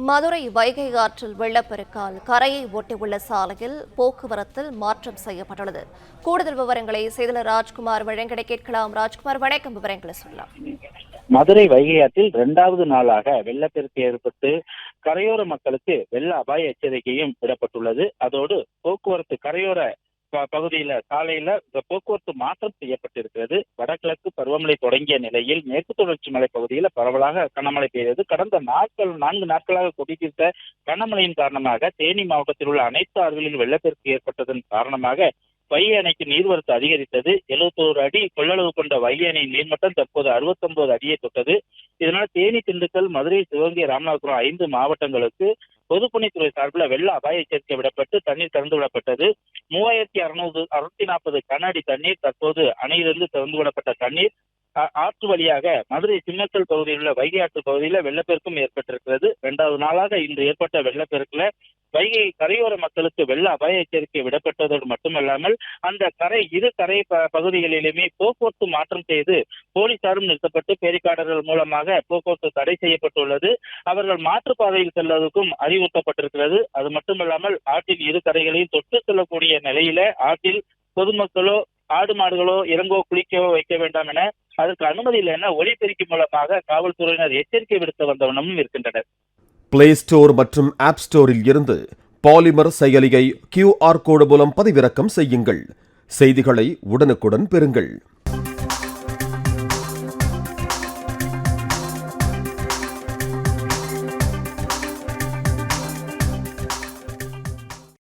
மதுரை வைகை ஆற்றில் வெள்ளப்பெருக்கால் கரையை ஒட்டியுள்ள சாலையில் போக்குவரத்தில் மாற்றம் செய்யப்பட்டுள்ளது. கூடுதல் விவரங்களை செய்தியாளர் ராஜ்குமார் வழங்கிட கேட்கலாம். ராஜ்குமார், வணக்கம். விவரங்களை சொல்லலாம். மதுரை வைகை ஆற்றில் 2வது நாளாக வெள்ளப்பெருக்கு ஏற்பட்டு கரையோர மக்களுக்கு வெள்ள அபாய எச்சரிக்கையும் விடப்பட்டுள்ளது. அதோடு போக்குவரத்து கரையோர பகுதியில சாலையில போக்குவரத்து மாற்றம் செய்யப்பட்டிருக்கிறது. வடகிழக்கு பருவமழை தொடங்கிய நிலையில் மேற்கு தொடர்ச்சி மலை பகுதியில் பரவலாக கனமழை பெய்தது. கடந்த 4 நாட்களாக கொடித்தீர்த்த கனமழையின் காரணமாக தேனி மாவட்டத்தில் உள்ள அனைத்து ஆறுகளில் வெள்ளப்பெருக்கு ஏற்பட்டதன் காரணமாக வைகை அணைக்கு நீர்வரத்து அதிகரித்தது. 71 அடி கொள்ளளவு கொண்ட வைகை அணையின் நீர்மட்டம் தற்போது 69 அடியை தொட்டது. இதனால் தேனி, திண்டுக்கல், மதுரை, சிவகங்கை, ராமநாதபுரம் 5 மாவட்டங்களுக்கு பொதுப்பணித்துறை சார்பில் வெள்ள அபாய எச்சரிக்கை விடப்பட்டு தண்ணீர் திறந்து விடப்பட்டது. 3640 கன அடி தண்ணீர் தற்போது அணையிலிருந்து திறந்து விடப்பட்ட தண்ணீர் ஆற்று வழியாக மதுரை சின்னக்கல் பகுதியில் உள்ள வைகை ஆற்று பகுதியில் வெள்ளப்பெருக்கும் ஏற்பட்டிருக்கிறது. 2வது நாளாக இன்று ஏற்பட்ட வெள்ளப்பெருக்குல வைகை கரையோர மக்களுக்கு வெள்ள அபாய எச்சரிக்கை விடப்பட்டதோடு மட்டுமல்லாமல் அந்த இரு கரை பகுதிகளிலுமே போக்குவரத்து மாற்றம் செய்து போலீசாரும் நிறுத்தப்பட்டு பேரிகார்டர்கள் மூலமாக போக்குவரத்து தடை செய்யப்பட்டுள்ளது. அவர்கள் மாற்றுப்பாதையில் செல்வதற்கும் அறிவுறுத்தப்பட்டிருக்கிறது. அது மட்டுமல்லாமல் ஆற்றில் இரு கரைகளையும் தொட்டு செல்லக்கூடிய நிலையில ஆற்றில் பொதுமக்களோ ஆடு மாடுகளோ இறங்கோ குளிக்கவோ வைக்க வேண்டாம் என அதற்கு அனுமதி இல்லை என ஒலிபெருக்கி மூலமாக காவல்துறையினர் எச்சரிக்கை விடுத்து வந்தவண்ணமும் இருக்கின்றனர். பிளே ஸ்டோர் மற்றும் ஆப் ஸ்டோரில் இருந்து பாலிமர் செயலியை QR கோடு மூலம் பதிவிறக்கம் செய்யுங்கள். செய்திகளை உடனுக்குடன் பெறுங்கள்.